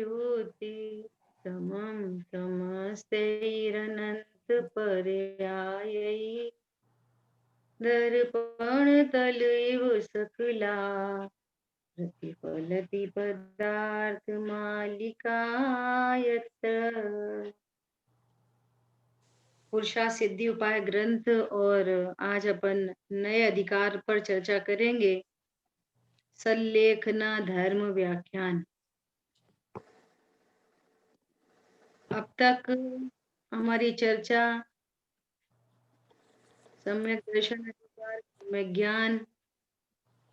ज्योति समं समस्तैरनन्तपर्यायै दर्पणतल इव सकला प्रतिफलति पदार्थमालिका यत्र। पुरुषार्थ सिद्धि उपाय ग्रंथ। और आज अपन नए अधिकार पर चर्चा करेंगे, सल्लेखना धर्म व्याख्यान। अब तक हमारी चर्चा सम्यक दर्शन अधिकार, सम्यक ज्ञान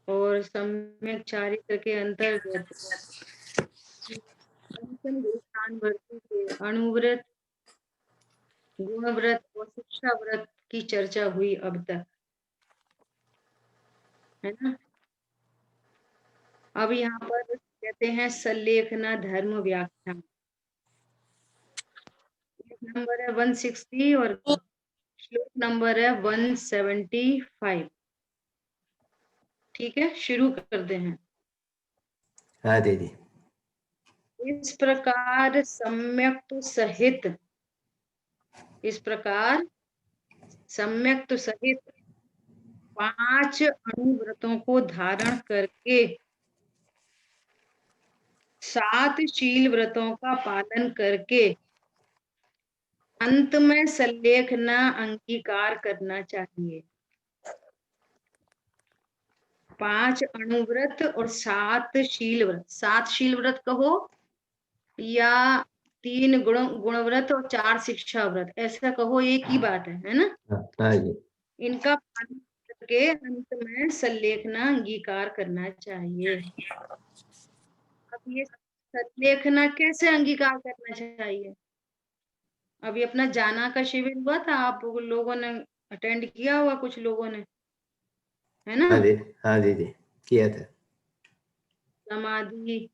और सम्यक चारित्र के अंतर्गत पंचम स्थान वर्ती के अणुव्रत, गुणव्रत और शिक्षा व्रत की चर्चा हुई अब तक, है ना। अब यहाँ पर कहते हैं सल्लेखना धर्म व्याख्यान। नंबर है 160 और श्लोक नंबर है 175। ठीक है, शुरू करते हैं। हाँ दीदी। इस प्रकार सम्यक सहित, इस प्रकार सम्यक सहित 5 अणुव्रतों को धारण करके 7 शील व्रतों का पालन करके अंत में सल्लेखना अंगीकार करना चाहिए। 5 अणुव्रत और 7 शील व्रत। 7 शील व्रत कहो या 3 गुणव्रत और 4 शिक्षा व्रत, ऐसा कहो, एक ही बात है ना। हाँ जी। इनका पालन करके अंत में सल्लेखना अंगीकार करना चाहिए। अब ये सल्लेखना कैसे अंगीकार करना चाहिए? अभी अपना जाना का शिविर हुआ था, आप लोगों ने अटेंड किया होगा, कुछ लोगों ने, है ना। हाँ दीदी, किया था। समाधि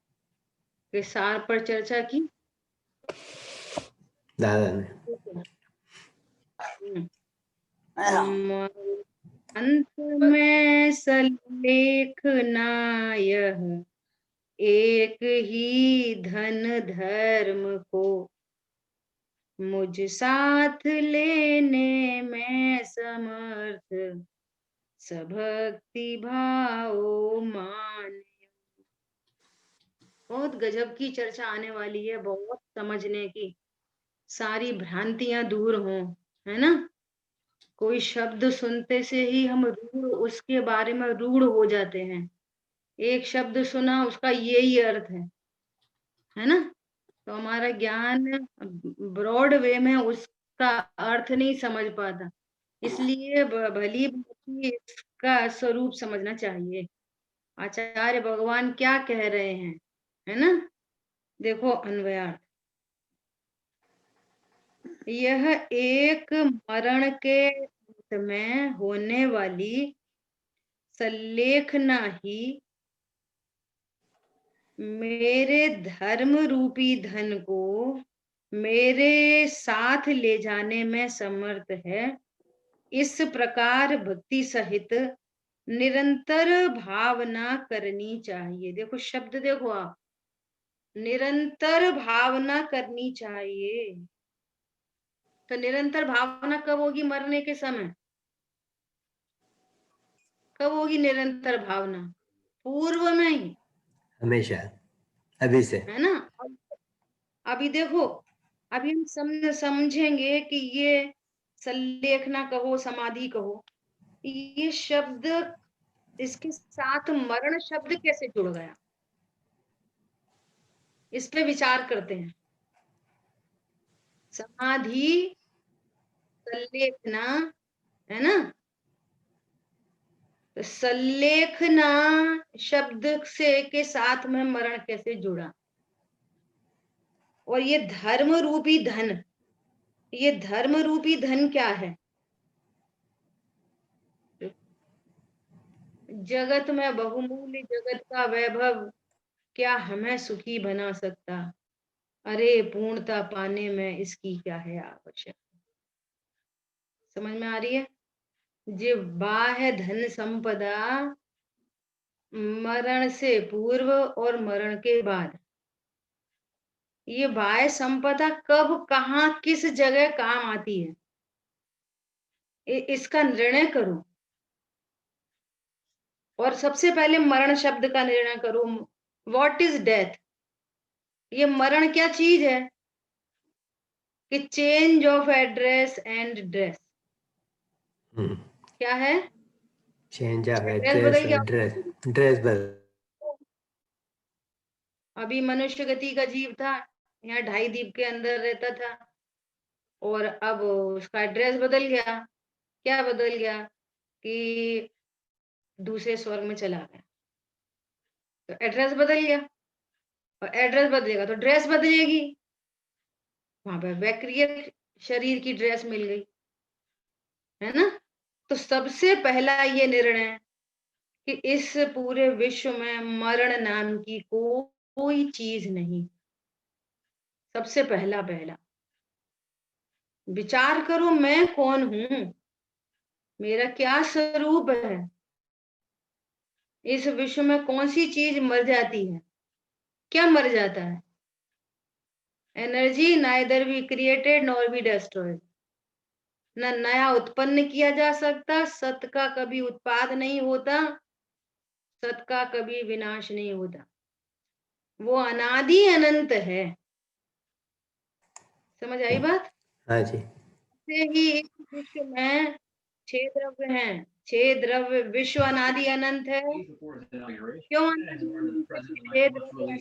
के सार पर चर्चा की दादा ने। अंत में सल्लेखना यह एक ही धन धर्म को मुझ साथ लेने में समर्थ सभक्ति भाव मान। बहुत गजब की चर्चा आने वाली है, बहुत समझने की, सारी भ्रांतियां दूर हों, है ना। कोई शब्द सुनते से ही हम रूढ़, उसके बारे में रूढ़ हो जाते हैं। एक शब्द सुना, उसका यही अर्थ है ना। तो हमारा ज्ञान ब्रॉड वे में उसका अर्थ नहीं समझ पाता, इसलिए भली भांति इसका स्वरूप समझना चाहिए। आचार्य भगवान क्या कह रहे हैं, है ना। देखो अन्वयार्थ, यह एक मरण के अंत में होने वाली सल्लेखना ही मेरे धर्म रूपी धन को मेरे साथ ले जाने में समर्थ है। इस प्रकार भक्ति सहित निरंतर भावना करनी चाहिए। देखो शब्द देखो आप, निरंतर भावना करनी चाहिए। तो निरंतर भावना कब होगी? मरने के समय। कब होगी निरंतर भावना? पूर्व में ही, हमेशा, अभी से, है ना। अभी देखो, अभी हम समझेंगे कि ये सल्लेखना कहो, समाधि कहो, ये शब्द, इसके साथ मरण शब्द कैसे जुड़ गया, इस पे विचार करते हैं। समाधि, सल्लेखना, है ना। तो सल्लेखना शब्द से के साथ में मरण कैसे जुड़ा? और ये धर्म रूपी धन, ये धर्म रूपी धन क्या है? जगत में बहुमूल्य जगत का वैभव क्या हमें सुखी बना सकता? अरे पूर्णता पाने में इसकी क्या है आवश्यकता? समझ में आ रही है? जे बाह्य धन संपदा मरण से पूर्व और मरण के बाद ये बाह्य संपदा कब कहाँ किस जगह काम आती है, इसका निर्णय करो। और सबसे पहले मरण शब्द का निर्णय करो। What is death? ये मरण क्या चीज है? कि change of address and dress. क्या है? चेंज ऑफ एड्रेस एड्रेस बदल और गया। ड्रेस बदल। अभी मनुष्य गति का जीव था, यहाँ 2.5 द्वीप के अंदर रहता था, और अब उसका एड्रेस बदल गया। क्या बदल गया? कि दूसरे स्वर्ग में चला गया, तो एड्रेस बदल गया। और एड्रेस बदलेगा तो ड्रेस बदलेगी। वहां पर वैक्रिय शरीर की ड्रेस मिल गई, है ना। तो सबसे पहला ये निर्णय कि इस पूरे विश्व में मरण नाम की कोई चीज नहीं। सबसे पहला विचार करो, मैं कौन हूं, मेरा क्या स्वरूप है। इस विश्व में कौन सी चीज मर जाती है? क्या मर जाता है? Energy neither be created nor be destroyed. न नया उत्पन्न किया जा सकता, सत का कभी उत्पाद नहीं होता, सत का कभी विनाश नहीं होता। वो अनादि अनंत है। समझ आई बात? हाँ जी। से ही इस विश्व में 6 द्रव्य हैं। 6 द्रव्य, विश्व अनादि अनंत है। क्यों अनादि अनंत है? 6 द्रव्य हैं।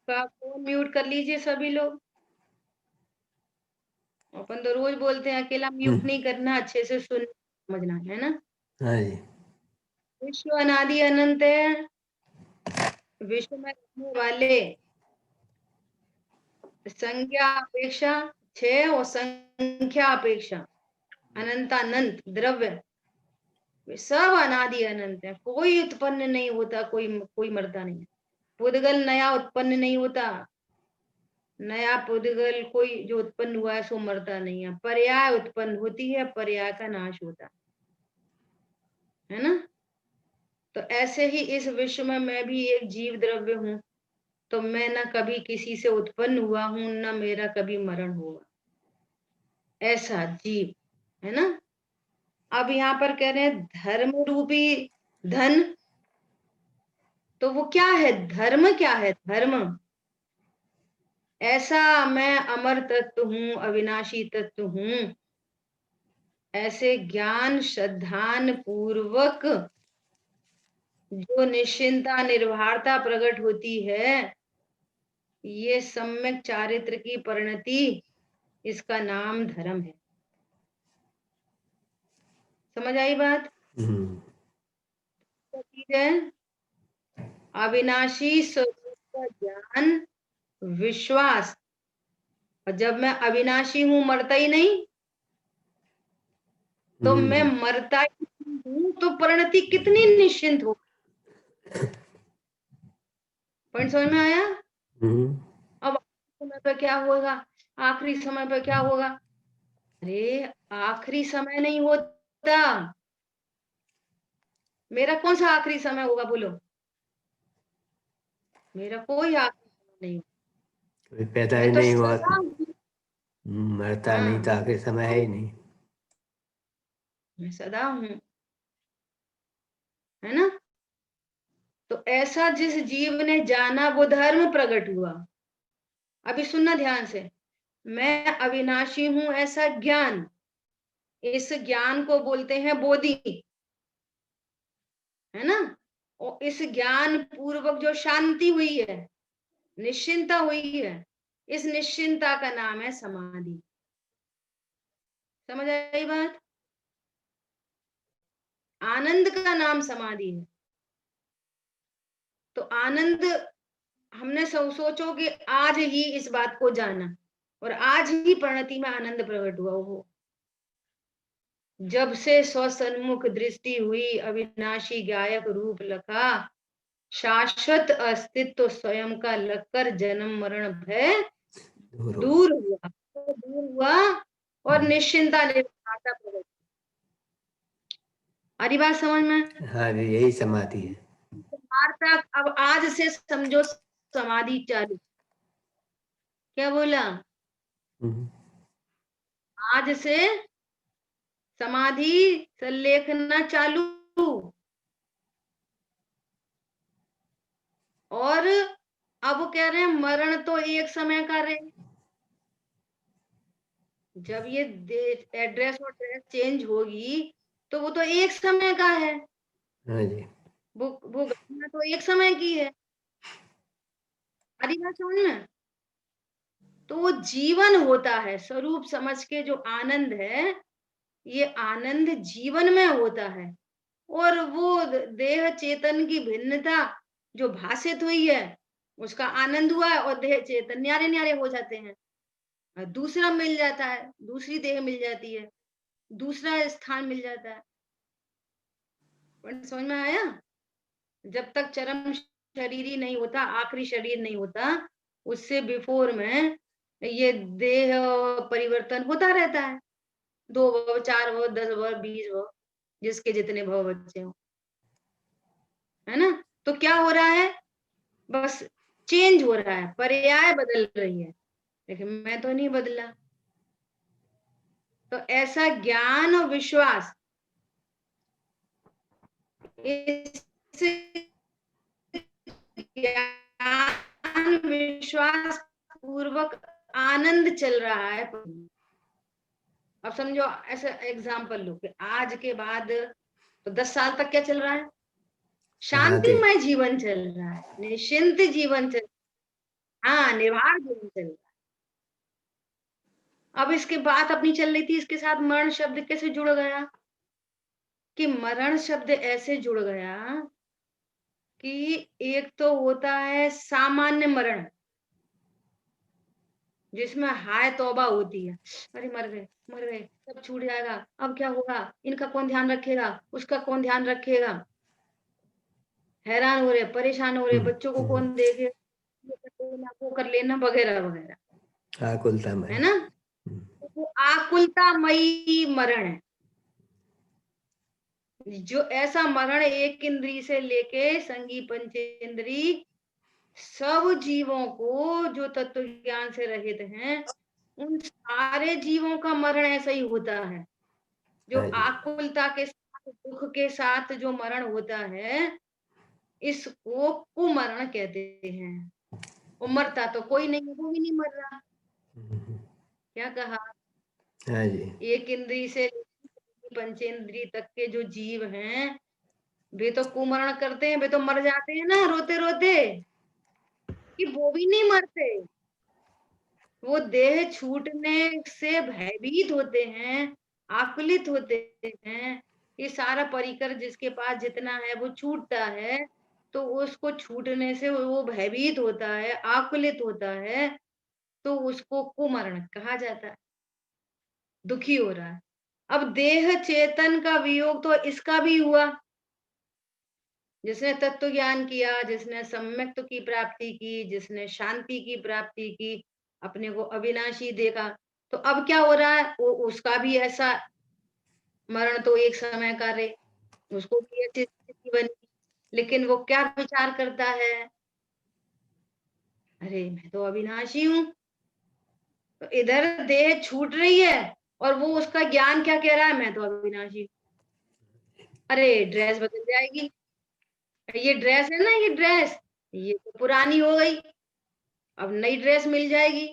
का फोन म्यूट कर लीजिए सभी लोग। अपन तो रोज बोलते हैं, अकेला म्यूट नहीं करना, अच्छे से सुन समझना है ना। हाँ जी। विश्व अनादि अनंत है। विश्व में रहने वाले संज्ञा अपेक्षा 6 और संख्या अपेक्षा अनंतानंत द्रव्य, वे सब अनादि अनंत है। कोई उत्पन्न नहीं होता, कोई मरता नहीं। पुद्गल नया उत्पन्न नहीं होता। नया पुद्गल कोई जो उत्पन्न हुआ है सो मरता नहीं है। पर्याय उत्पन्न होती है, पर्याय का नाश होता है ना। तो ऐसे ही इस विश्व में मैं भी एक जीव द्रव्य हूं। तो मैं न कभी किसी से उत्पन्न हुआ हूं, न मेरा कभी मरण होगा। ऐसा जीव है ना। अब यहाँ पर कह रहे हैं धर्म रूपी धन। तो वो क्या है? धर्म क्या है? धर्म ऐसा मैं अमर तत्व हूं, अविनाशी तत्व हूं, ऐसे ज्ञान श्रद्धान पूर्वक जो निश्चिंता निर्भरता प्रकट होती है, ये सम्यक चारित्र की परिणति, इसका नाम धर्म है। समझ आई बात? क्या चीज है? अविनाशी स्वरूप का ज्ञान, विश्वास। और जब मैं अविनाशी हूं, मरता ही नहीं, तो मैं मरता ही हूं, तो परिणति कितनी निश्चिंत हो। पॉइंट समझ में आया? अब समय पे क्या होगा? आखिरी समय पे क्या होगा? अरे आखिरी समय नहीं होता। मेरा कौन सा आखिरी समय होगा बोलो? मेरा कोई आखिरी समय नहीं। कोई पैदा ही मैं तो नहीं हुआ, सदा हूं। मरता नहीं हाँ, तो आखिर समय है ही नहीं। मैं सदा हूं, है ना। तो ऐसा जिस जीव ने जाना, वो धर्म प्रकट हुआ। अभी सुनना ध्यान से। मैं अविनाशी हूं, ऐसा ज्ञान, इस ज्ञान को बोलते हैं बोधि, है ना। और इस ज्ञान पूर्वक जो शांति हुई है, निश्चिंता हुई है, इस निश्चिंता का नाम है समाधि। समझ आई बात? आनंद का नाम समाधि है। तो आनंद, हमने सोचो कि आज ही इस बात को जाना, और आज ही परिणति में आनंद प्रकट हुआ हो। जब से स्वसन्मुख दृष्टि हुई, अविनाशी गायक रूप लखा, शाश्वत अस्तित्व स्वयं का लगकर जन्म मरण भय दूर हुआ, दूर हुआ, और निश्चिंता निर्भरता प्रकट। हरी बात समझ में? हाँ जी, यही समाधि है। वार्ता अब आज से समझो समाधि चालू। क्या बोला? हम्म, आज से समाधि लेखना चालू। और अब वो कह रहे हैं मरण तो एक समय का रहे। जब ये एड्रेस और ड्रेस चेंज होगी तो वो तो एक समय का है। हाँ जी। वो घटना तो एक समय की है। हरी बात समझ में? तो वो जीवन होता है, स्वरूप समझ के जो आनंद है, ये आनंद जीवन में होता है। और वो देह चेतन की भिन्नता जो भाषित हुई है, उसका आनंद हुआ है और देह चेतन न्यारे न्यारे हो जाते हैं। दूसरा मिल जाता है, दूसरी देह मिल जाती है, दूसरा स्थान मिल जाता है। समझ में आया? जब तक चरम शरीर ही नहीं होता, आखिरी शरीर नहीं होता, उससे बिफोर में ये देह परिवर्तन होता रहता है। 2 भव, 4 भव, 10 भव, 20 भव, जिसके जितने भव बचे हो, है ना? तो क्या हो रहा है? बस चेंज हो रहा है, पर्याय बदल रही है, लेकिन मैं तो नहीं बदला। तो ऐसा ज्ञान और विश्वास, इस ज्ञान विश्वास पूर्वक आनंद चल रहा है। अब समझो ऐसा एग्जाम्पल लो कि आज के बाद तो 10 साल तक क्या चल रहा है? शांति। शांतिमय जीवन चल रहा है, निश्चिंत जीवन चल, हाँ, निर्वाण जीवन चल रहा है। अब इसके बात अपनी चल रही थी, इसके साथ मरण शब्द कैसे जुड़ गया? कि मरण शब्द ऐसे जुड़ गया कि एक तो होता है सामान्य मरण, जिसमें हाय तौबा होती है। अरे मर गए, मर गए, सब छूट जाएगा, अब क्या होगा, इनका कौन ध्यान रखेगा, उसका कौन ध्यान रखेगा, हैरान हो रहे, परेशान हो रहे, बच्चों को कौन देखे, ये कर लेना, वो कर लेना, वगैरह वगैरह, आकुलता है में। ना? तो वो आकुलतामयी मरण है। जो ऐसा मरण एक इंद्री से लेके संगी पंचेंद्री सब जीवों को जो तत्व ज्ञान से रहित हैं, उन सारे जीवों का मरण ऐसा ही होता है। जो हाँ जी। आकुलता के साथ, दुख के साथ जो मरण होता है, इसको कुमरण कहते हैं। और मरता तो कोई नहीं, वो भी नहीं मर रहा। क्या कहा? हाँ जी। एक इंद्री से पंचेंद्री तक के जो जीव हैं, वे तो कुमरण करते हैं, वे तो मर जाते हैं ना रोते रोते, कि वो भी नहीं मरते। वो देह छूटने से भयभीत होते हैं, आकुलित होते हैं। ये सारा परिकर जिसके पास जितना है वो छूटता है, तो उसको छूटने से वो भयभीत होता है, आकुलित होता है, तो उसको कुमरण कहा जाता है। दुखी हो रहा है। अब देह चेतन का वियोग तो इसका भी हुआ। जिसने तत्व ज्ञान किया, जिसने सम्यक्त्व की प्राप्ति की, जिसने शांति की प्राप्ति की, अपने को अविनाशी देखा, तो अब क्या हो रहा है? वो उसका भी ऐसा मरण तो एक समय का रहे, उसको भी ऐसी स्थिति बनी, लेकिन वो क्या विचार करता है? अरे मैं तो अविनाशी हूँ। तो इधर देह छूट रही है और वो उसका ज्ञान क्या कह रहा है? मैं तो अविनाशी हूँ। अरे ड्रेस बदल जाएगी, ये ड्रेस है ना, ये ड्रेस, ये तो पुरानी हो गई, अब नई ड्रेस मिल जाएगी।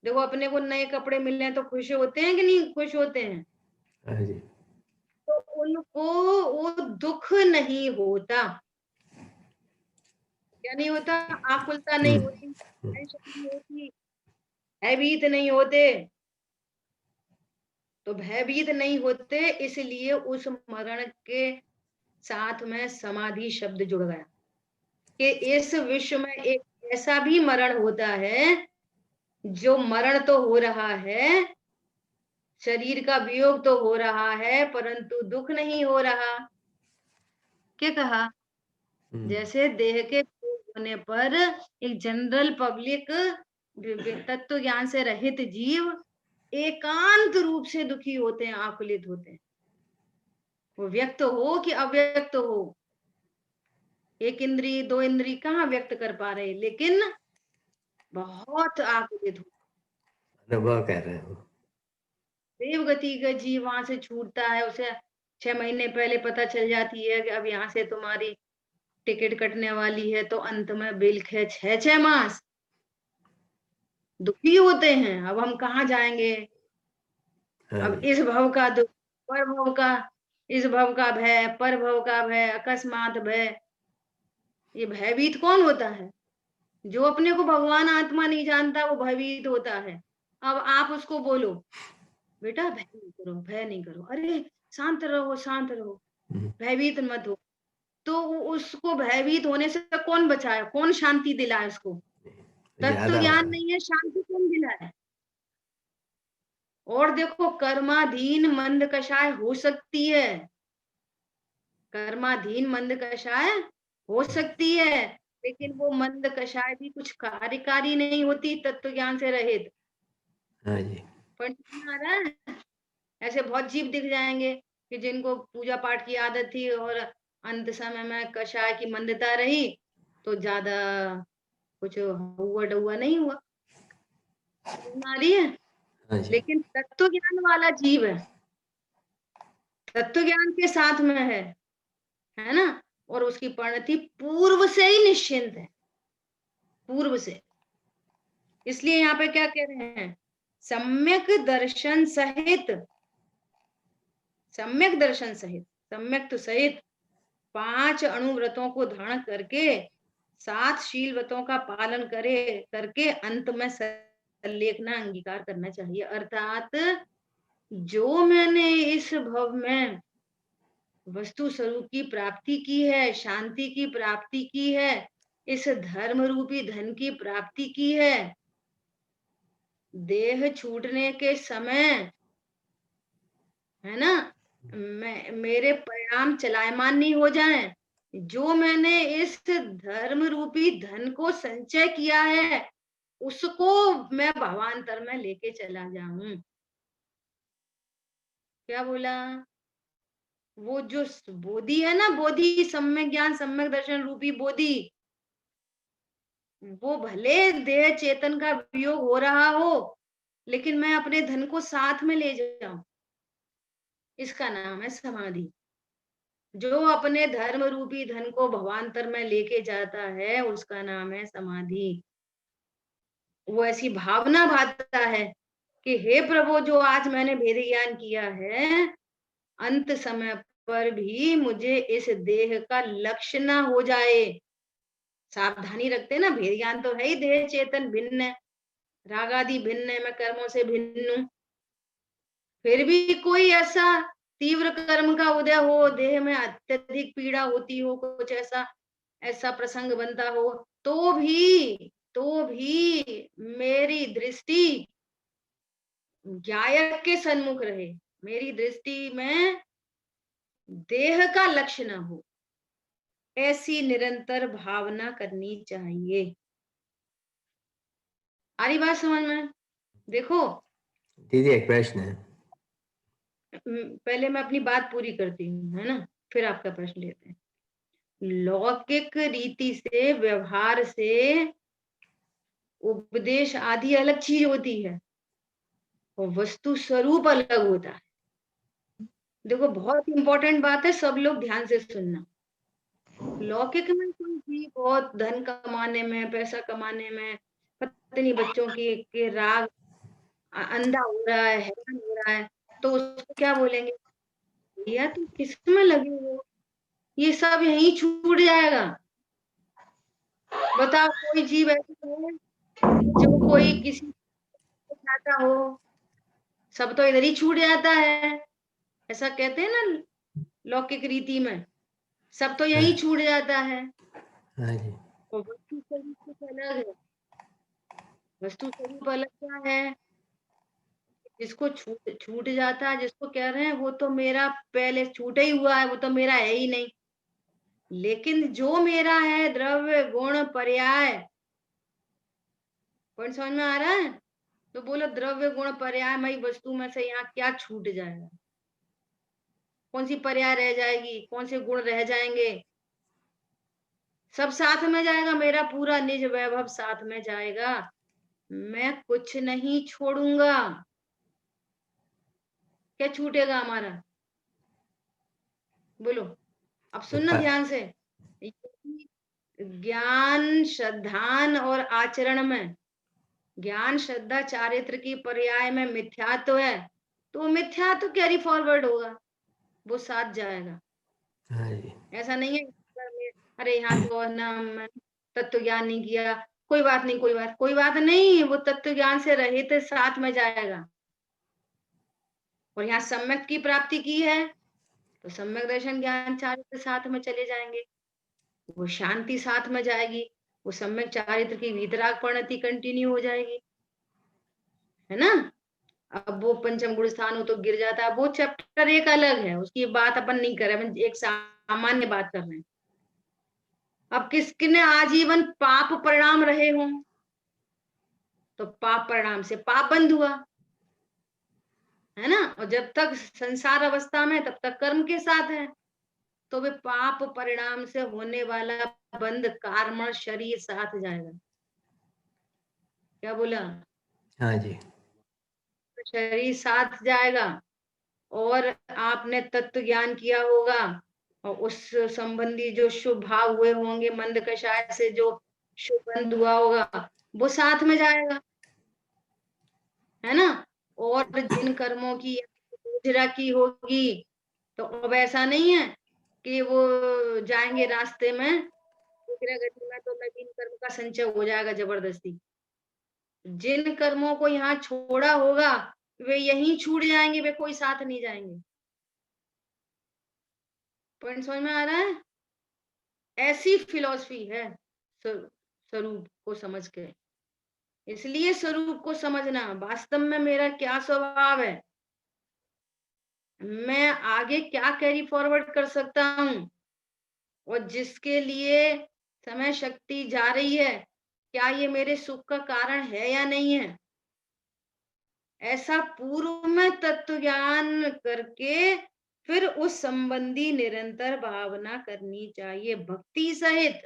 देखो अपने को नए कपड़े मिल रहे हैं तो खुश होते हैं कि नहीं खुश होते हैं? हाँ जी। तो उनको वो दुख नहीं होता। क्या नहीं होता? आकुलता नहीं होती, टेंशन नहीं होती, भयभीत नहीं होते। तो भयभीत नहीं होते, इसलिए उस मरण के साथ में समाधि शब्द जुड़ गया कि इस विश्व में एक ऐसा भी मरण होता है, जो मरण तो हो रहा है, शरीर का वियोग तो हो रहा है, परंतु दुख नहीं हो रहा। क्या कहा? जैसे देह के वियोग होने पर एक जनरल पब्लिक, तत्व ज्ञान से रहित जीव एकांत रूप से दुखी होते हैं, आकुलित होते हैं, वो व्यक्त हो कि अव्यक्त हो, एक इंद्री दो इंद्री कहाँ व्यक्त कर पा रहे, लेकिन बहुत आकुलित हो। अनुभव कर रहे हो। देवगति का जीव वहां से छूटता है, उसे 6 महीने पहले पता चल जाती है कि अब यहाँ से तुम्हारी टिकट कटने वाली है, तो अंत में बिल खे 6 6 मास दुखी होते हैं। अब हम कहाँ जाएंगे, हाँ अब जी, इस भव का दुख, पर भव का, इस भव का भय, पर भव का भय, अकस्मात भय, ये भयभीत कौन होता है? जो अपने को भगवान आत्मा नहीं जानता वो भयभीत होता है। अब आप उसको बोलो बेटा भय नहीं करो, भय नहीं करो, अरे शांत रहो, शांत रहो, हम्म, भयभीत मत हो, तो उसको भयभीत होने से कौन बचाया, कौन शांति दिलाए उसको? तत्व ज्यादा ज्ञान होगा। नहीं है, शांति कौन दिलाए? और देखो कर्माधीन मंद कषाय हो सकती है, कर्माधीन मंद कषाय हो सकती है, लेकिन वो मंद कषाय भी कुछ कार्यकारी नहीं होती तत्व ज्ञान से रहित। हाँ जी, पर समझ में आ रहा है? ऐसे बहुत जीव दिख जाएंगे कि जिनको पूजा पाठ की आदत थी और अंत समय में कषाय की मंदता रही, तो ज्यादा कुछ हुआ डुआ नहीं हुआ। समझ में आ रही है? हाँ जी, लेकिन तत्व ज्ञान वाला जीव है, तत्व ज्ञान के साथ में है ना, और उसकी परिणति पूर्व से ही निश्चिंत है, पूर्व से। इसलिए यहाँ पे क्या कह रहे हैं, सम्यक दर्शन सहित, सम्यक दर्शन सहित, सम्यक तो सहित 5 अणुव्रतों को धारण करके 7 शील व्रतों का पालन करे करके अंत में सल्लेखना अंगीकार करना चाहिए। अर्थात जो मैंने इस भव में वस्तु स्वरूप की प्राप्ति की है, शांति की प्राप्ति की है, इस धर्म रूपी धन की प्राप्ति की है, देह छूटने के समय, है ना, मेरे परिणाम चलायमान नहीं हो जाएं। जो मैंने इस धर्म रूपी धन को संचय किया है, उसको मैं भावांतर में लेके चला जाऊं। क्या बोला? वो जो बोधि है ना, बोधि, सम्यक ज्ञान सम्यक दर्शन रूपी बोधि, वो भले देह चेतन का वियोग हो रहा हो, लेकिन मैं अपने धन को साथ में ले जाऊं, इसका नाम है समाधि। जो अपने धर्म रूपी धन को भवांतर में लेके जाता है, उसका नाम है समाधि। वो ऐसी भावना भाता है कि हे प्रभु, जो आज मैंने भेद ज्ञान किया है, अंत समय पर भी मुझे इस देह का लक्ष्य ना हो जाए। सावधानी रखते ना, भेद ज्ञान तो है ही, देह चेतन भिन्न है, रागादि भिन्न है, मैं कर्मों से भिन्न हूं। फिर भी कोई ऐसा तीव्र कर्म का उदय हो, देह में अत्यधिक पीड़ा होती हो, कुछ ऐसा ऐसा प्रसंग बनता हो, तो भी मेरी दृष्टि गायक के सन्मुख रहे, मेरी दृष्टि में देह का लक्ष्य न हो, ऐसी निरंतर भावना करनी चाहिए। आ रही बात समझ में? देखो, दीदी एक प्रश्न है। पहले मैं अपनी बात पूरी करती हूँ, है ना, फिर आपका प्रश्न लेते हैं। लौकिक रीति से, व्यवहार से उपदेश आदि अलग चीज होती है और वस्तु स्वरूप अलग होता है। देखो बहुत इंपॉर्टेंट बात है, सब लोग ध्यान से सुनना। लौकिक में कोई भी बहुत धन कमाने में, पैसा कमाने में, पता नहीं बच्चों के राग अंधा हो रहा है, हैरान हो रहा है, तो उसको क्या बोलेंगे, भैया तुम किस में लगे हो, ये सब यहीं छूट जाएगा। बताओ कोई जीव ऐसा है जो कोई किसी को चाहता हो, सब तो इधर ही छूट जाता है। ऐसा कहते हैं ना लौकिक रीति में, सब तो हाँ यही छूट जाता है। हाँ जी, और वस्तु स्वरूप कुछ अलग है। वस्तु स्वरूप अलग क्या है? जिसको छूट छूट जाता है, जिसको कह रहे हैं वो तो मेरा पहले छूटा ही हुआ है, वो तो मेरा है ही नहीं। लेकिन जो मेरा है, द्रव्य गुण पर्याय, पॉइंट समझ में आ रहा है? तो बोलो द्रव्य गुण पर्याय मई वस्तु में से यहाँ क्या छूट जाएगा? कौन सी पर्याय रह जाएगी, कौन से गुण रह जाएंगे? सब साथ में जाएगा, मेरा पूरा निज वैभव साथ में जाएगा, मैं कुछ नहीं छोड़ूंगा। क्या छूटेगा हमारा? बोलो, अब तो सुनना ध्यान से। ज्ञान, श्रद्धान और आचरण में, ज्ञान, श्रद्धा, चारित्र की पर्याय में मिथ्यात्व है, तो मिथ्यात्व कैरी फॉरवर्ड होगा, वो साथ जाएगा। हाँ जी, ऐसा नहीं है अरे यहाँ तो ना मैंने तत्व ज्ञान नहीं किया, कोई बात नहीं, कोई बात नहीं, वो तत्व ज्ञान से रहित साथ में जाएगा। और यहाँ सम्यक की प्राप्ति की है, तो सम्यक दर्शन ज्ञान चारित्र साथ में चले जाएंगे, वो शांति साथ में जाएगी, वो सम्यक चारित्र की वीतराग परिणति कंटिन्यू हो जाएगी, है ना। अब वो पंचम गुण स्थान हो तो गिर जाता है, वो चैप्टर एक अलग है, उसकी बात अपन नहीं कर रहे, अपन एक सामान्य बात कर रहे हैं। अब किसने आजीवन पाप परिणाम रहे हों, तो पाप परिणाम से पाप बंद हुआ, है ना। और जब तक संसार अवस्था में तब तक कर्म के साथ है, तो वे पाप परिणाम से होने वाला बंद कार्म शरीर साथ जाएगा। क्या बोला? हाँ जी, शरीर साथ जाएगा। और आपने तत्व ज्ञान किया होगा, और उस संबंधी जो शुभ भाव हुए होंगे, मंद कषाय से जो शुभ बंद हुआ होगा, वो साथ में जाएगा, है ना। और जिन कर्मों की योजना की होगी, तो अब ऐसा नहीं है कि वो जाएंगे रास्ते में, शीघ्र गति में, तो नवीन कर्म का संचय हो जाएगा जबरदस्ती। जिन कर्मों को यहाँ छोड़ा होगा, वे यहीं छूट जाएंगे, वे कोई साथ नहीं जाएंगे। पॉइंट समझ में आ रहा है? ऐसी फिलॉसफी है स्वरूप को समझ के। इसलिए स्वरूप को समझना, वास्तव में मेरा क्या स्वभाव है, मैं आगे क्या कैरी फॉरवर्ड कर सकता हूँ, और जिसके लिए समय शक्ति जा रही है, क्या ये मेरे सुख का कारण है या नहीं है, ऐसा पूर्व में तत्व ज्ञान करके फिर उस संबंधी निरंतर भावना करनी चाहिए, भक्ति सहित।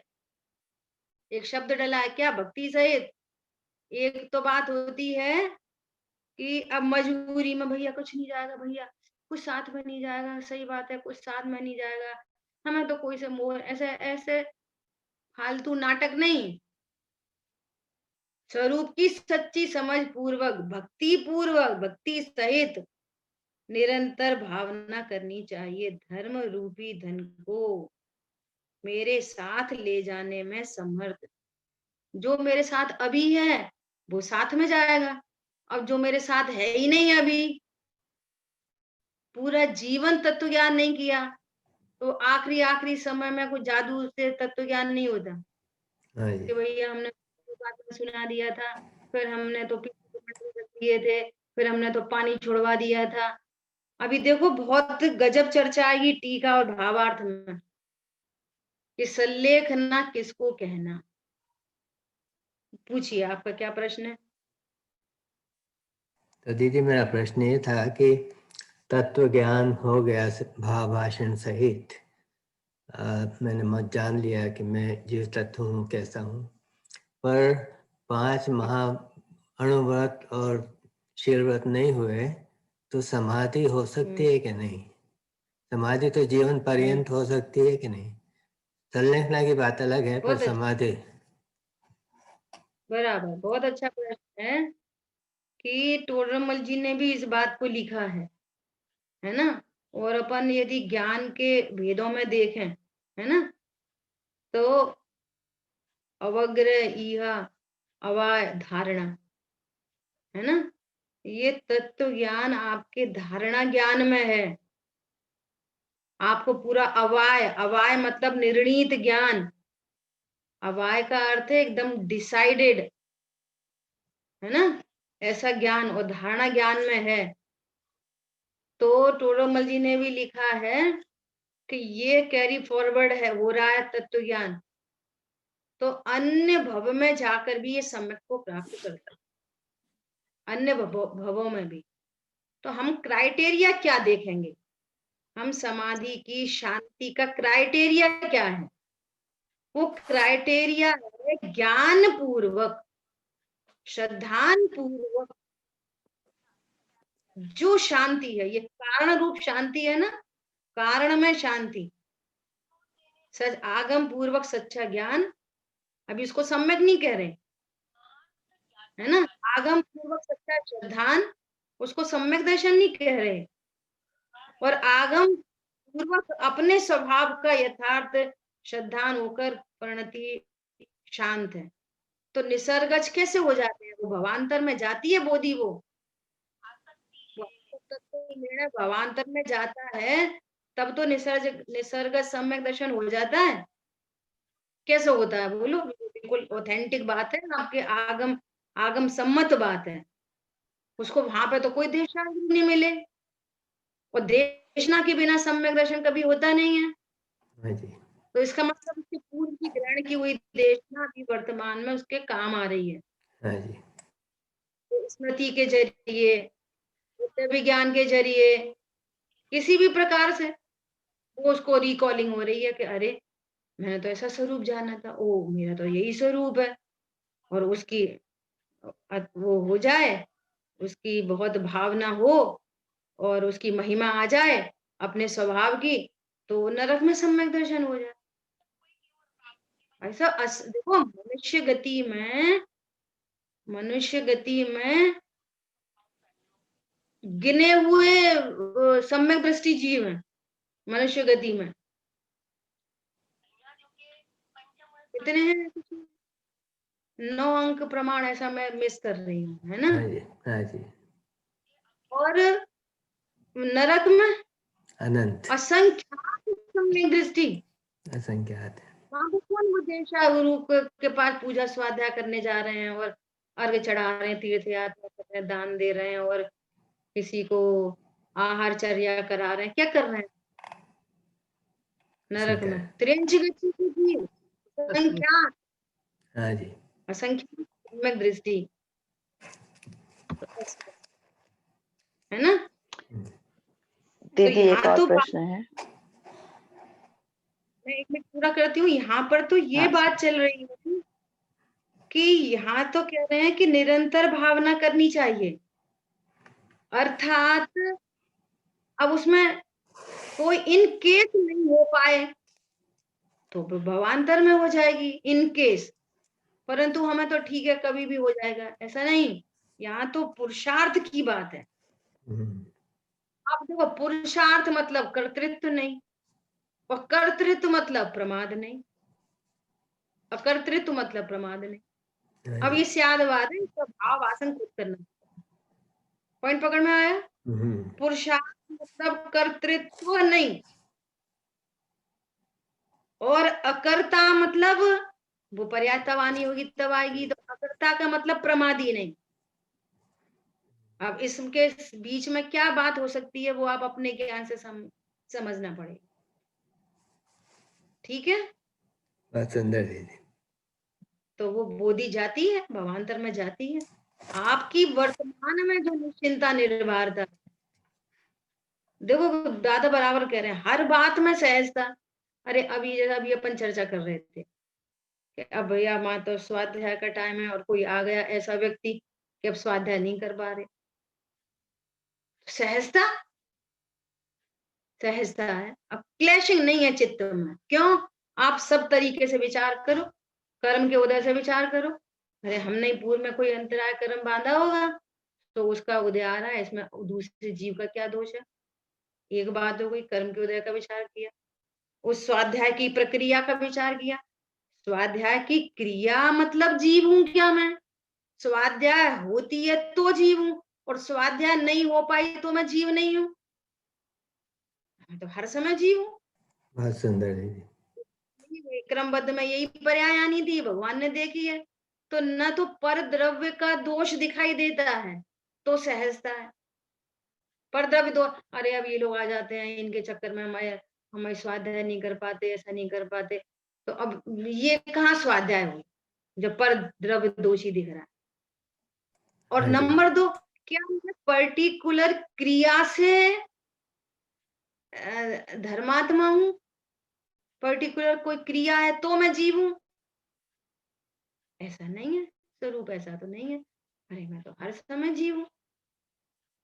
एक शब्द डला है क्या, भक्ति सहित। एक तो बात होती है कि अब मजबूरी में भैया कुछ नहीं जाएगा, भैया कुछ साथ में नहीं जाएगा, सही बात है, कुछ साथ में नहीं जाएगा, हमें तो कोई से मोह, ऐसे ऐसे फालतू नाटक नहीं। स्वरूप की सच्ची समझ पूर्वक, भक्ति सहित निरंतर भावना करनी चाहिए, धर्म रूपी धन को मेरे साथ ले जाने में समर्थ। जो मेरे साथ अभी है वो साथ में जाएगा, अब जो मेरे साथ है ही नहीं अभी, पूरा जीवन तत्व ज्ञान नहीं किया, तो आखिरी आखिरी समय में कुछ जादू से तत्व ज्ञान नहीं होता हाँ जी, कि भैया हमने बात में सुना दिया था, फिर हमने तो दिए थे, फिर हमने तो पानी छुड़वा दिया था। अभी देखो बहुत गजब चर्चा आएगी टीका और भावार्थ में, कि सल्लेखना किसको कहना। पूछिए, आपका क्या प्रश्न है? तो दीदी मेरा प्रश्न ये था कि तत्व ज्ञान हो गया भाषण सहित, मैंने मत जान लिया कि मैं जीव तत्व हूँ, कैसा हूँ, पर 5 महा अणुव्रत और शीलव्रत नहीं हुए तो समाधि हो सकती है कि नहीं? समाधि तो जीवन पर्यंत हो सकती है कि नहीं? संलेखना की बात अलग है, पर बहुत अच्छा, समाधि। बराबर, बहुत अच्छा प्रश्न है, कि टोडरमल जी ने भी इस बात को लिखा है ना। और अपन यदि ज्ञान के भेदों में देखें, है ना, तो अवग्र इह अवाय धारणा, है ना, ये तत्व ज्ञान आपके धारणा ज्ञान में है। आपको पूरा अवाय, अवाय मतलब निर्णीत ज्ञान, अवाय का अर्थ है एकदम डिसाइडेड, है ना, ऐसा ज्ञान और धारणा ज्ञान में है। तो टोडरमल जी ने भी लिखा है कि ये कैरी फॉरवर्ड है, हो रहा है तत्व ज्ञान, तो अन्य भव में जाकर भी ये सम्यक को प्राप्त करता है, अन्य भवों में भी। तो हम क्राइटेरिया क्या देखेंगे, हम समाधि की शांति का क्राइटेरिया क्या है? वो क्राइटेरिया है ज्ञान पूर्वक, श्रद्धान पूर्वक जो शांति है, ये कारण रूप शांति है ना, कारण में शांति, सच आगम पूर्वक सच्चा ज्ञान। अभी इसको सम्यक नहीं कह रहे, है ना, आगम पूर्वक सच्चा श्रद्धान, उसको सम्यक दर्शन नहीं कह रहे। और आगम पूर्वक अपने स्वभाव का यथार्थ श्रद्धान होकर परिणति शांत है। तो निसर्गज कैसे हो जाते हैं? वो भवांतर में जाती है बोधि, वो निर्णय भवांतर में जाता है, तब तो निसर्ग सम्यक दर्शन हो जाता है। कैसे होता है बोलो? बिल्कुल ऑथेंटिक बात है, आपके आगम आगम सम्मत बात है। उसको वहां पे तो कोई देशना नहीं मिले, और देशना के बिना सम्यक दर्शन कभी होता नहीं है। हाँ जी, तो इसका मतलब उसके पूर्व की ग्रहण की हुई देशना भी वर्तमान में उसके काम आ रही है। हाँ जी, तो स्मृति के जरिए, विज्ञान के जरिए, किसी भी प्रकार से वो उसको रिकॉलिंग हो रही है कि अरे मैंने तो ऐसा स्वरूप जाना था, ओ मेरा तो यही स्वरूप है। और उसकी वो हो जाए, उसकी बहुत भावना हो और उसकी महिमा आ जाए अपने स्वभाव की, तो नरक में सम्यक दर्शन हो जाए। ऐसा देखो, मनुष्य गति में गिने हुए सम्यक दृष्टि जीव हैं मनुष्य गति में। कितने हैं? 9 अंक प्रमाण, ऐसा मैं मिस कर रही हूँ, है ना। हाँ जी, हाँ जी, और नरक में अनंत, असंख्यात सम्यक दृष्टि। असंख्यात है। वहां पे कौन वो देशा गुरु के पास पूजा स्वाध्याय करने जा रहे हैं और अर्घ चढ़ा रहे हैं, तीर्थ यात्रा कर रहे हैं, दान दे रहे हैं, और किसी को आहार चर्या करा रहे हैं, क्या कर रहे हैं नरक में? असंख्यात, त्रिंच गति की जीव, असंख्यात, हाँ जी, असंख्यात सम्यक दृष्टि, है ना। तो दीदी एक यहाँ और तो प्रश्न है। मैं 1 मिनट पूरा करती हूँ। यहाँ पर तो ये हाँ बात चल रही है कि यहाँ तो कह रहे हैं कि निरंतर भावना करनी चाहिए, अर्थात अब उसमें कोई इन केस नहीं हो पाए तो भवांतर में हो जाएगी, इन केस। परंतु हमें तो ठीक है, कभी भी हो जाएगा, ऐसा नहीं। यहाँ तो पुरुषार्थ की बात है। अब देखो, पुरुषार्थ मतलब कर्तृत्व नहीं, और कर्तृत्व मतलब प्रमाद नहीं, अकर्तृत्व मतलब प्रमाद नहीं। हाँ अब जी, ये स्यादवाद है, इसका भाव आसन खुद करना। पॉइंट पकड़ में आया? पुरुषार्थ मतलब कर्तृत्व नहीं, और अकर्ता मतलब वो पर्यायवानी होगी तब आएगी, तो अकर्ता का मतलब प्रमादी नहीं। अब इसके बीच में क्या बात हो सकती है, वो आप अपने ज्ञान से समझना पड़ेगा। ठीक है। बहुत सुंदर दीदी। तो वो बोधि जाती है, भवांतर में जाती है। आपकी वर्तमान में जो निश्चिंता निर्भरता, देखो दादा बराबर कह रहे हैं, हर बात में सहजता। अरे अभी जैसा अभी अपन चर्चा कर रहे थे कि अब भैया माँ तो स्वाध्याय का टाइम है, और कोई आ गया ऐसा व्यक्ति कि अब स्वाध्याय नहीं कर पा रहे, सहजता, सहजता है। अब क्लैशिंग नहीं है चित्त में, क्यों? आप सब तरीके से विचार करो, कर्म के उदय से विचार करो। अरे हमने पूर्व में कोई अंतराय कर्म बांधा होगा, तो उसका उदय आ रहा है, इसमें दूसरे जीव का क्या दोष है? एक बात हो गई, कर्म के उदय का विचार किया, उस स्वाध्याय की प्रक्रिया का विचार किया। स्वाध्याय की क्रिया मतलब जीव हूं क्या मैं? स्वाध्याय होती है तो जीव हूं, और स्वाध्याय नहीं हो पाई तो मैं जीव नहीं हूं। मैं तो हर समय जीव हूं। बहुत सुंदर दीदी। क्रमबद्ध में यही पर्यायानी थी, भगवान ने देखी है। तो न तो पर द्रव्य का दोष दिखाई देता है तो सहजता है। पर द्रव्य दो, अरे अब ये लोग आ जाते हैं, इनके चक्कर में हमें स्वाध्याय नहीं कर पाते, ऐसा नहीं कर पाते। तो अब ये कहाँ स्वाध्याय हुई जब पर द्रव्य दोषी दिख रहा है? और हाँ जी, नंबर 2, क्या पर्टिकुलर क्रिया से धर्मात्मा हूँ, पर्टिकुलर कोई क्रिया है तो मैं जीव हूँ, ऐसा नहीं है। स्वरूप ऐसा तो नहीं है। अरे मैं तो हर समय जीव हूँ।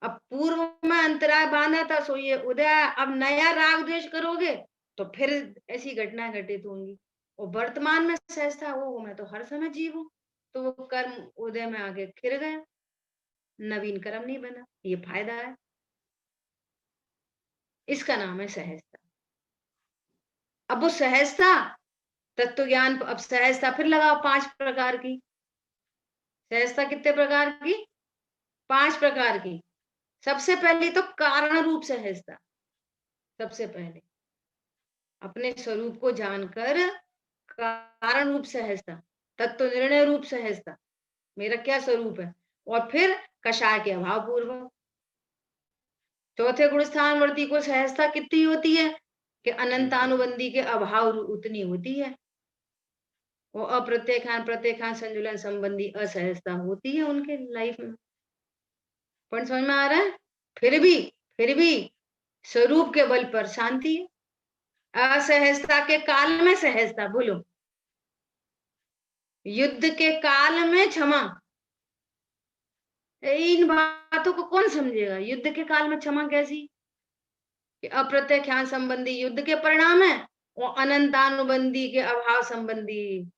अब पूर्व में अंतराय बांधा था, सो ये उदय, अब नया राग द्वेष करोगे तो फिर ऐसी घटनाएं घटित होंगी। और वर्तमान में सहजता, वो मैं तो हर समय जीव हूँ, तो वो कर्म उदय में आगे खिर गया, नवीन कर्म नहीं बना। ये फायदा है, इसका नाम है सहजता। अब वो सहजता तत्व ज्ञान, अब सहजता फिर लगाओ 5 प्रकार की। सहजता कितने प्रकार की? 5 प्रकार की। सबसे पहली तो कारण रूप सहजता। सबसे पहले अपने स्वरूप को जानकर कारण रूप सहजता, तत्व निर्णय रूप सहजता, मेरा क्या स्वरूप है। और फिर कषाय के अभाव पूर्वक। चौथे गुण स्थानवर्ती को सहजता कितनी होती है कि अनंतानुबंधी के अभाव उतनी होती है। वो अप्रत्येखान प्रत्येखान संजुलन संबंधी असहजता होती है उनके लाइफ में। पॉइंट समझ में आ रहा है? फिर भी स्वरूप के बल पर शांति है। असहजता के काल में सहजता, बोलो। युद्ध के काल में क्षमा। इन बातों को कौन समझेगा? युद्ध के काल में क्षमा कैसी? कि अप्रत्यख्यान संबंधी युद्ध के परिणाम है, और अनंतानुबंधी के अभाव संबंधी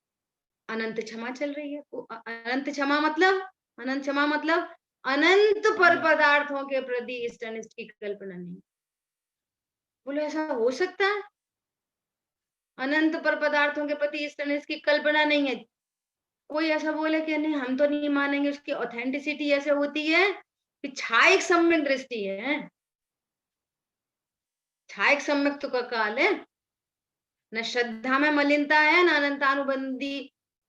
अनंत क्षमा चल रही है। अनंत क्षमा मतलब, अनंत क्षमा मतलब अनंत पर पदार्थों के प्रति इष्ट अनिष्ट की कल्पना नहीं। बोले ऐसा हो सकता है? अनंत पर पदार्थों के प्रति इष्ट अनिष्ट की कल्पना नहीं है। कोई ऐसा बोले कि नहीं हम तो नहीं मानेंगे, उसकी ऑथेंटिसिटी ऐसे होती है कि छायक सम्यक दृष्टि है। छायक सम्यक तो का काल है, न श्रद्धा में मलिनता है, न अनंतानुबंधी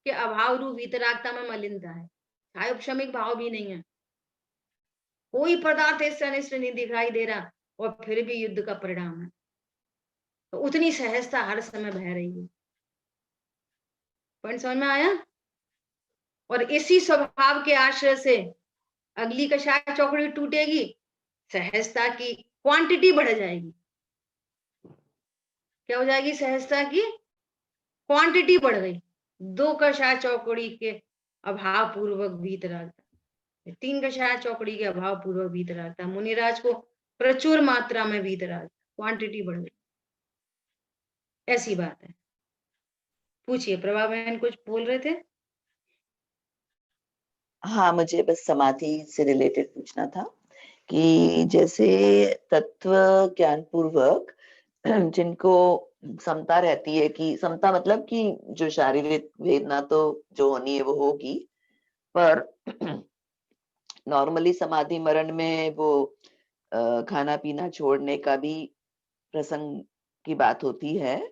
के अभाव रूप वितरागता में मलिनता है। छायोपशमिक भाव भी नहीं है। कोई पदार्थ इससे अनिष्ट नहीं दिखाई दे रहा, और फिर भी युद्ध का परिणाम है। तो उतनी सहजता हर समय बह रही है। पॉइंट समझ में आया? और इसी स्वभाव के आश्रय से अगली कषाय चौकड़ी टूटेगी, सहजता की क्वांटिटी बढ़ जाएगी। क्या हो जाएगी? सहजता की क्वांटिटी बढ़ गई। 2 कषाय चौकड़ी के अभाव पूर्वक वीतरागता, 3 कषाय चौकड़ी के अभाव पूर्वक वीतरागता, मुनिराज को प्रचुर मात्रा में वीतराग, क्वांटिटी बढ़ गई। ऐसी बात है। पूछिए, प्रभा बहन कुछ बोल रहे थे? हाँ, मुझे बस समाधि से रिलेटेड पूछना था कि जैसे तत्व ज्ञान पूर्वक जिनको समता रहती है, कि समता मतलब कि जो शारीरिक वेदना तो जो होनी है वो होगी, पर नॉर्मली समाधि मरण में वो खाना पीना छोड़ने का भी प्रसंग की बात होती है।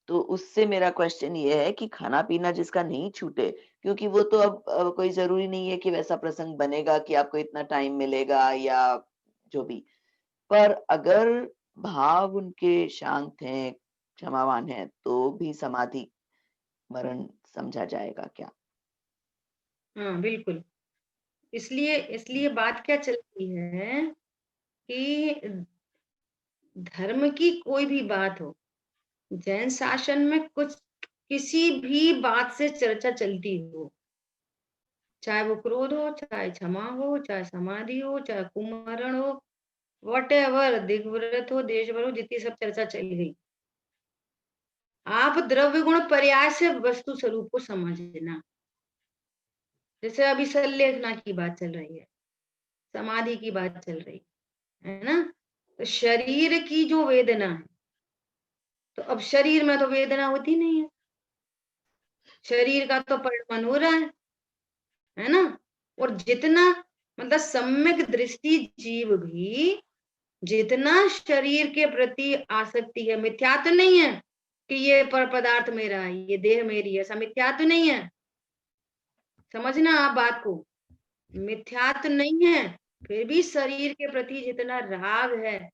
तो उससे मेरा क्वेश्चन ये है कि खाना पीना जिसका नहीं छूटे, क्योंकि वो तो अब कोई जरूरी नहीं है कि वैसा प्रसंग बनेगा कि आपको इतना टाइम मिलेगा या जो भी, पर अगर भाव उनके शांत हैं, क्षमावान हैं, तो भी समाधि मरण समझा जाएगा क्या? हाँ बिल्कुल। इसलिए इसलिए बात क्या चल रही है कि धर्म की कोई भी बात हो, जैन शासन में कुछ किसी भी बात से चर्चा चलती हो, चाहे वो क्रोध हो, चाहे क्षमा हो, चाहे समाधि हो, चाहे कुमरण हो, वॉटेवर, दिग्व्रत हो, देशभर हो, जितनी सब चर्चा चल गई, आप द्रव्य गुण पर्याय से वस्तु स्वरूप को समझना। जैसे अभी संलेखना की बात चल रही है, समाधि की बात चल रही है ना, तो शरीर की जो वेदना है, तो अब शरीर में तो वेदना होती नहीं है, शरीर का तो परिणमन हो रहा है ना। और जितना मतलब सम्यक दृष्टि जीव भी जितना शरीर के प्रति आसक्ति है, मिथ्यात्व नहीं है कि ये पर पदार्थ मेरा है, ये देह मेरी है, ऐसा मिथ्यात्व नहीं है। समझना आप बात को, मिथ्यात्व नहीं है। फिर भी शरीर के प्रति जितना राग है,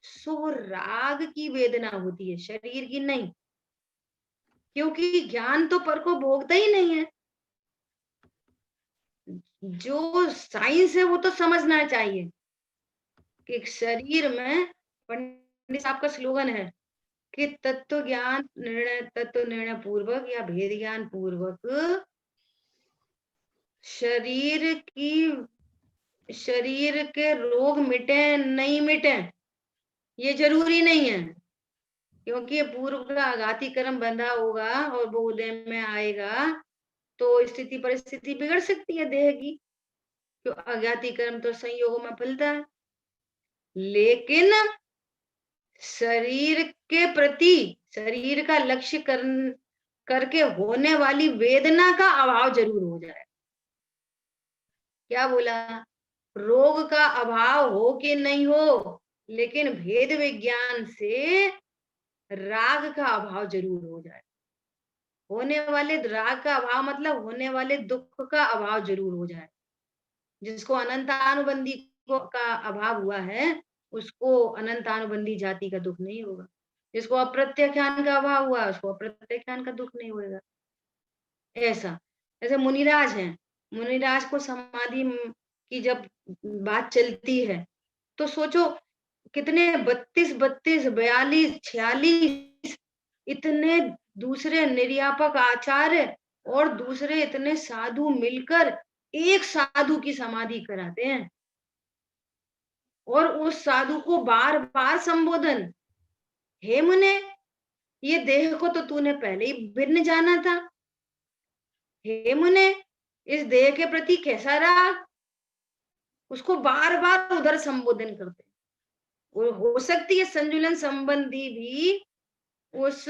सो राग की वेदना होती है, शरीर की नहीं, क्योंकि ज्ञान तो पर को भोगता ही नहीं है। जो साइंस है वो तो समझना चाहिए कि शरीर में, पंडित पंडित साहब का स्लोगन है कि तत्व निर्णय पूर्वक या भेद ज्ञान पूर्वक शरीर के रोग मिटे नहीं मिटे ये जरूरी नहीं है, क्योंकि ये पूर्व का आघाती कर्म बंधा होगा और वो उदय में आएगा तो स्थिति परिस्थिति बिगड़ सकती है देह की, क्यों अज्ञाती कर्म तो संयोगों में फलता है। लेकिन शरीर के प्रति शरीर का लक्ष्य करके होने वाली वेदना का अभाव जरूर हो जाए। क्या बोला? रोग का अभाव हो कि नहीं हो, लेकिन भेद विज्ञान से राग का अभाव जरूर हो जाए। होने वाले राग का अभाव मतलब होने वाले दुख का अभाव जरूर हो जाए। जिसको अनंतानुबंधी का अभाव हुआ है उसको अनंतानुबंधी जाति का दुख नहीं होगा। जिसको अप्रत्याख्यान का अभाव हुआ उसको अप्रत्याख्यान का दुख नहीं होगा। ऐसा जैसे मुनिराज हैं, मुनिराज को समाधि की जब बात चलती है तो सोचो कितने 32 42 46 इतने दूसरे निर्यापक आचार्य और दूसरे इतने साधु मिलकर एक साधु की समाधि कराते हैं और उस साधु को बार बार संबोधन, हे मुने ये देह को तो तूने पहले ही भिन्न जाना था, हे मुने इस देह के प्रति कैसा राग, उसको बार बार उधर संबोधन करते। वो हो सकती है संजुलन संबंधी भी उस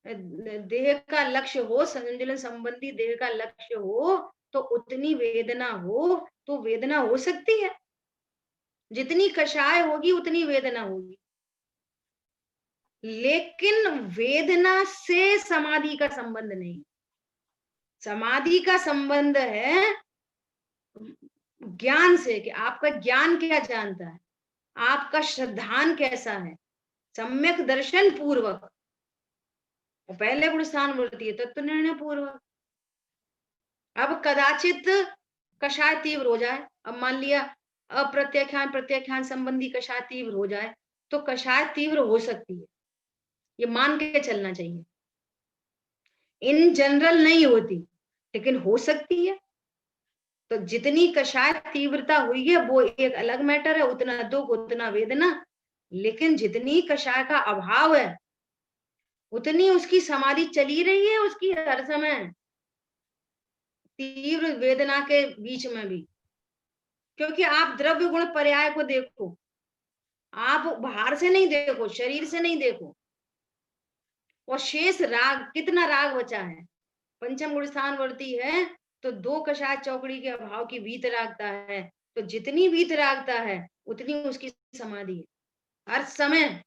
देह का लक्ष्य हो, संजुलन संबंधी देह का लक्ष्य हो तो उतनी वेदना हो, तो वेदना हो सकती है। जितनी कषाय होगी उतनी वेदना होगी, लेकिन वेदना से समाधि का संबंध नहीं। समाधि का संबंध है ज्ञान से, कि आपका ज्ञान क्या जानता है, आपका श्रद्धान कैसा है, सम्यक दर्शन पूर्वक। पहले गुण स्थान बोलती है तत्व निर्णय पूर्वक। अब कदाचित कषाय तीव्र हो जाए, अब मान लिया अप्रत्याख्यान प्रत्याख्यान संबंधी कषाय तीव्र हो जाए तो कषाय तीव्र हो सकती है, ये मान के चलना चाहिए। इन जनरल नहीं होती लेकिन हो सकती है। तो जितनी कषाय तीव्रता हुई है वो एक अलग मैटर है, उतना दुख उतना वेदना। लेकिन जितनी कषाय का अभाव है उतनी उसकी समाधि चली रही है, उसकी हर समय तीव्र वेदना के बीच में भी। क्योंकि आप द्रव्य गुण पर्याय को देखो, आप बाहर से नहीं देखो, शरीर से नहीं देखो, और शेष राग, कितना राग बचा है। पंचम गुण स्थान वर्ती है तो 2 कषाय चौकड़ी के अभाव की वीतरागता है, तो जितनी वीतरागता है उतनी उसकी समाधि है हर समय।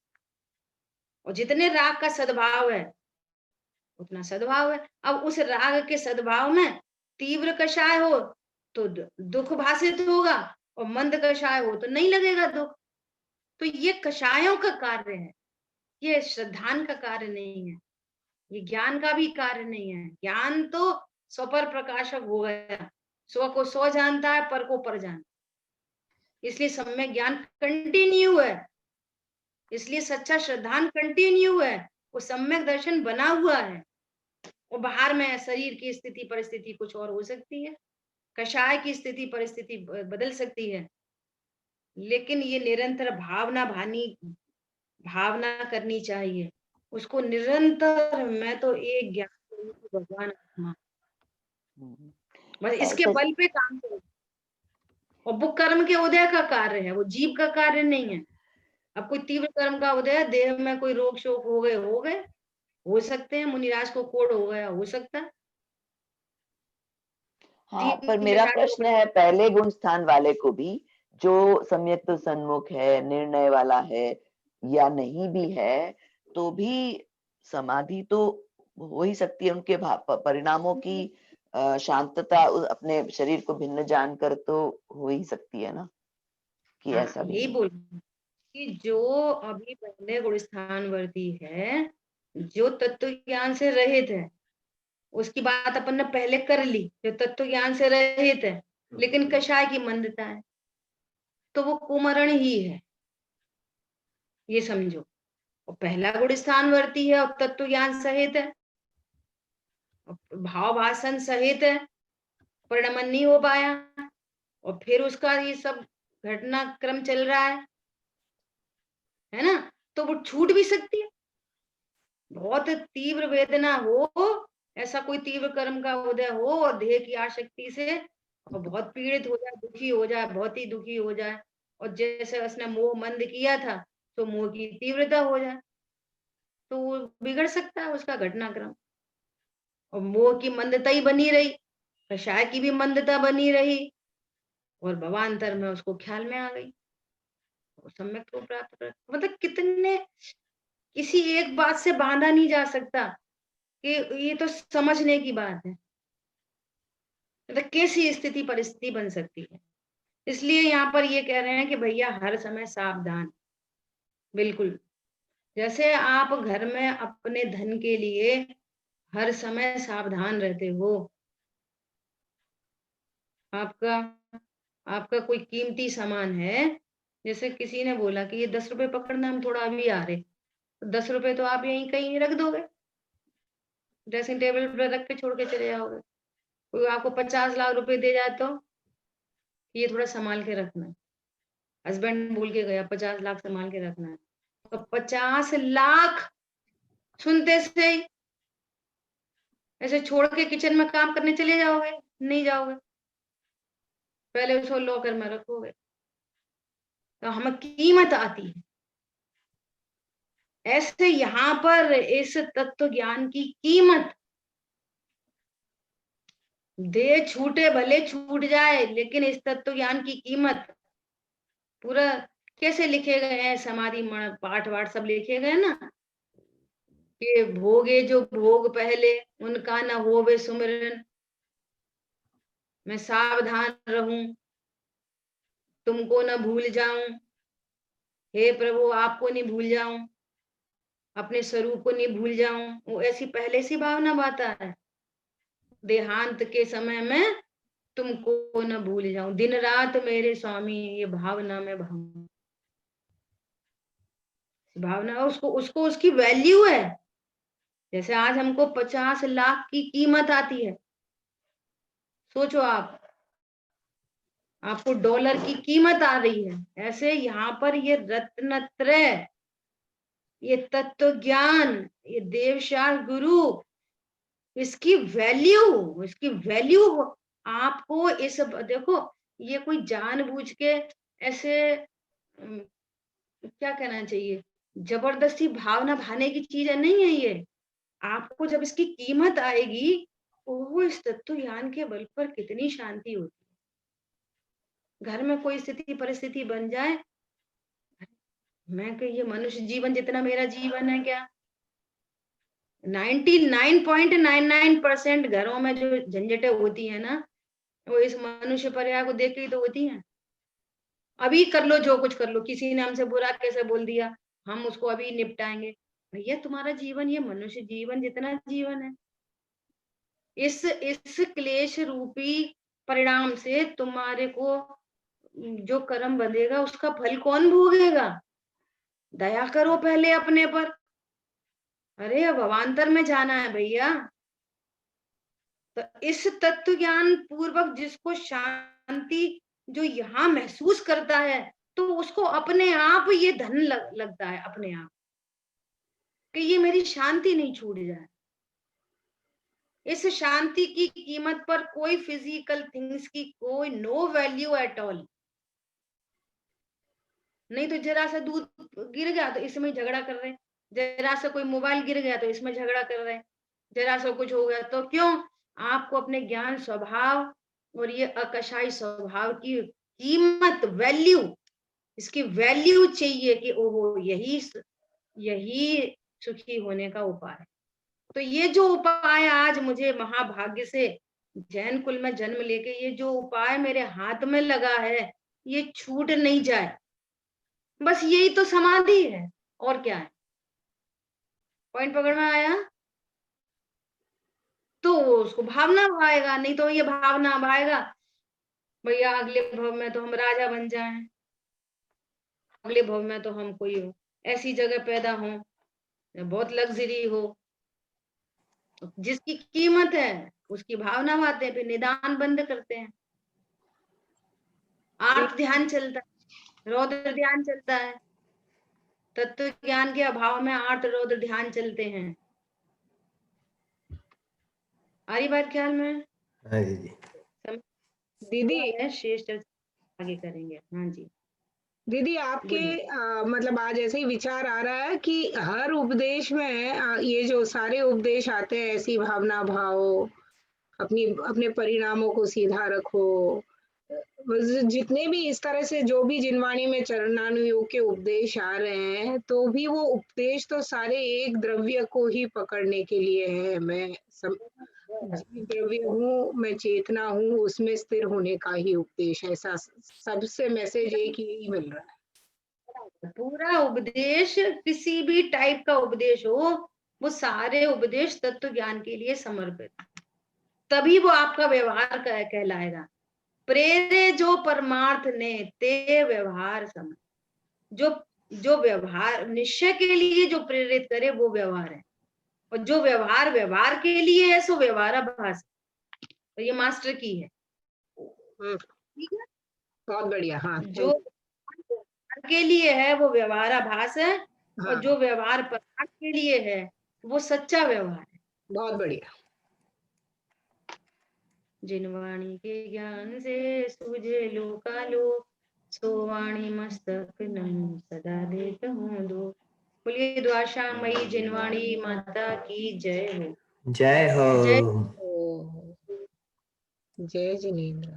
और जितने राग का सद्भाव है उतना सद्भाव है। अब उस राग के सद्भाव में तीव्र कषाय हो तो दुख भाषित होगा, और मंद कषाय हो तो नहीं लगेगा दुख। तो ये कषायों का कार्य है, ये श्रद्धान का कार्य नहीं है, ये ज्ञान का भी कार्य नहीं है। ज्ञान तो स्वपर प्रकाशक हो गया, स्व को स्व जानता है, पर को पर जानता है। इसलिए सम्यक ज्ञान कंटिन्यू है, इसलिए सच्चा श्रद्धान कंटिन्यू है, वो सम्यक दर्शन बना हुआ है। और बाहर में शरीर की स्थिति परिस्थिति कुछ और हो सकती है, कषाय की स्थिति परिस्थिति बदल सकती है, लेकिन ये निरंतर भावना करनी चाहिए उसको निरंतर। मैं तो एक ज्ञान भगवान आत्मा, बस इसके बल पे काम करो। और वो कर्म के उदय का कार्य है, वो जीव का कार्य नहीं है। अब कोई तीव्र कर्म का उदय, देह में कोई रोग शोक हो गए, हो सकते हैं। मुनिराज को कोढ़ हो गया, हो सकता है। हाँ, पर मेरा प्रश्न है पहले गुण स्थान वाले को भी, जो सम्यक तो सन्मुख है, निर्णय वाला है या नहीं भी है, तो भी समाधि तो हो ही सकती है। उनके परिणामों की शांतता अपने शरीर को भिन्न जानकर तो हो ही सकती है ना, कि ऐसा भी यही बोल कि जो अभी पहले गुण स्थान वर्ती है, जो तत्व ज्ञान से रहित है, उसकी बात अपन ने पहले कर ली, जो तत्व ज्ञान से रहित है लेकिन कषाय की मंदता है, तो वो कुमरण ही है, ये समझो। और पहला गुण स्थानवर्ती है और तत्व ज्ञान सहित है, भाव भाषण सहित है, परिणमन नहीं हो पाया, और फिर उसका ये सब घटनाक्रम चल रहा है ना, तो वो छूट भी सकती है। बहुत तीव्र वेदना हो, ऐसा कोई तीव्र कर्म का उदय हो और देह की आसक्ति से और बहुत पीड़ित हो जाए, दुखी हो जाए, बहुत ही दुखी हो जाए, और जैसे उसने मोह मंद किया था तो मोह की तीव्रता हो जाए, तो वो बिगड़ सकता है उसका घटनाक्रम। और मोह की मंदता ही बनी रही, कषाय की भी मंदता बनी रही, और भवांतर में उसको ख्याल में आ गई, सम्यक को प्राप्त कर, मतलब कितने, किसी एक बात से बांधा नहीं जा सकता कि ये तो समझने की बात है, मतलब कैसी स्थिति परिस्थिति बन सकती है। इसलिए यहाँ पर ये कह रहे हैं कि भैया हर समय सावधान, बिल्कुल, जैसे आप घर में अपने धन के लिए हर समय सावधान रहते हो, आपका आपका कोई कीमती सामान है, जैसे किसी ने बोला कि ये 10 रुपए पकड़ना, हम थोड़ा अभी आ रहे, तो 10 रुपए तो आप यहीं कहीं रख दोगे, ड्रेसिंग टेबल पर रख के छोड़ के चले जाओगे। कोई आपको 50 लाख रुपए दे जाए तो ये थोड़ा संभाल के रखना, हस्बैंड बोल के गया 50 लाख संभाल के रखना है, तो 50 लाख सुनते से ही ऐसे छोड़ के किचन में काम करने चले जाओगे? नहीं जाओगे, पहले उसको लॉकर में रखोगे, तो हमें कीमत आती है। ऐसे यहाँ पर इस तत्व ज्ञान की कीमत, देह छूटे भले छूट जाए, लेकिन इस तत्व ज्ञान की कीमत पूरा कैसे लिखे गए हैं, समाधि पाठ वाठ सब लिखे गए ना, कि भोगे जो भोग पहले उनका न होवे सुमिरन, मैं सावधान रहूं, तुमको न भूल जाऊं, हे प्रभु आपको नहीं भूल जाऊं, अपने स्वरूप को नहीं भूल जाऊं, वो ऐसी पहले से भावना बाता है, देहांत के समय में तुमको न भूल जाऊं, दिन रात मेरे स्वामी, ये भावना में भावना उसको उसको उसकी वैल्यू है। जैसे आज हमको 50 लाख की कीमत आती है, सोचो आप, आपको डॉलर की कीमत आ रही है, ऐसे यहाँ पर ये रत्नत्रय, ये तत्व ज्ञान, ये देवशाल गुरु, इसकी वैल्यू आपको इस, देखो ये कोई जानबूझ के ऐसे क्या कहना चाहिए, जबरदस्ती भावना भाने की चीज नहीं है ये। आपको जब इसकी कीमत आएगी, वो इस तत्व ज्ञान के बल पर कितनी शांति होती है। घर में कोई स्थिति परिस्थिति बन जाए, मैं कि ये मनुष्य जीवन जितना मेरा जीवन है क्या, 99.99% घरों में जो झंझटें होती है ना, वो इस मनुष्य पर्याय को देख के ही तो होती हैं। अभी कर लो जो कुछ कर लो, किसी ने हमसे बुरा कैसे बोल दिया, हम उसको अभी निपटाएंगे। भैया तुम्हारा जीवन ये मनुष्य जीवन जितना जीवन है, इस क्लेश रूपी परिणाम से तुम्हारे को जो कर्म बंधेगा उसका फल कौन भोगेगा? दया करो पहले अपने पर। अरे अब अवान्तर में जाना है भैया, तो इस तत्व ज्ञान पूर्वक जिसको शांति जो यहाँ महसूस करता है, तो उसको अपने आप ये धन लगता है अपने आप, कि ये मेरी शांति नहीं छूट जाए। इस शांति की कीमत पर कोई फिजिकल थिंग्स की कोई नो वैल्यू एट ऑल। नहीं तो जरा सा दूध गिर गया तो इसमें झगड़ा कर रहे, जरा सा कोई मोबाइल गिर गया तो इसमें झगड़ा कर रहे, जरा सा कुछ हो गया तो क्यों? आपको अपने ज्ञान स्वभाव और ये अकशाई स्वभाव की कीमत, वैल्यू, इसकी वैल्यू चाहिए कि ओहो यही सुखी होने का उपाय। तो ये जो उपाय आज मुझे महाभाग्य से जैन कुल में जन्म लेके ये जो उपाय मेरे हाथ में लगा है, ये छूट नहीं जाए, बस यही तो समाधि है, और क्या है? पॉइंट पकड़ में आया? तो उसको भावना भाएगा, नहीं तो ये भावना भाएगा भैया अगले भव में तो हम राजा बन जाएं, अगले भव में तो हम कोई ऐसी जगह पैदा हों बहुत लग्जरी हो, जिसकी कीमत है उसकी भावना आते हैं, फिर निदान बंद करते हैं। आर्त ध्यान चलता है, रौद्र ध्यान चलता है। तत्व ज्ञान के अभाव में आर्त रौद्र ध्यान चलते हैं। आ रही बात ख्याल में? हाँ जी। दीदी शेष चर्चा आगे करेंगे। हाँ जी दीदी आपके मतलब आज ऐसे ही विचार आ रहा है कि हर उपदेश में ये जो सारे उपदेश आते हैं, ऐसी भावना भाव, अपने परिणामों को सीधा रखो, जितने भी इस तरह से जो भी जिनवाणी में चरणानुयोग के उपदेश आ रहे हैं, तो भी वो उपदेश तो सारे एक द्रव्य को ही पकड़ने के लिए है। मैं द्रव्य हूँ, मैं चेतना हूँ, उसमें स्थिर होने का ही उपदेश है। ऐसा सबसे मैसेज एक ही मिल रहा है। पूरा उपदेश, किसी भी टाइप का उपदेश हो, वो सारे उपदेश तत्व ज्ञान के लिए समर्पित, तभी वो आपका व्यवहार कहलाएगा। प्रेरे जो परमार्थ ने ते व्यवहार समझ। जो व्यवहार निश्चय के लिए जो प्रेरित करे वो व्यवहार है, और जो व्यवहार के लिए है सो व्यवहाराभास। तो ये मास्टर की है। ठीक है, बहुत बढ़िया। हाँ, जो के लिए है वो व्यवहाराभास है, हाँ, और जो व्यवहार पदार्थ के लिए है वो सच्चा व्यवहार है। बहुत बढ़िया। जिनवाणी के ज्ञान से सूझे लोकालोक, सो वाणी मस्तक नम सदा देत हूँ दो। बोलिए द्वाशा मई जिनवाणी माता की जय हो। जय हो। जय जय जिनेन्द्र।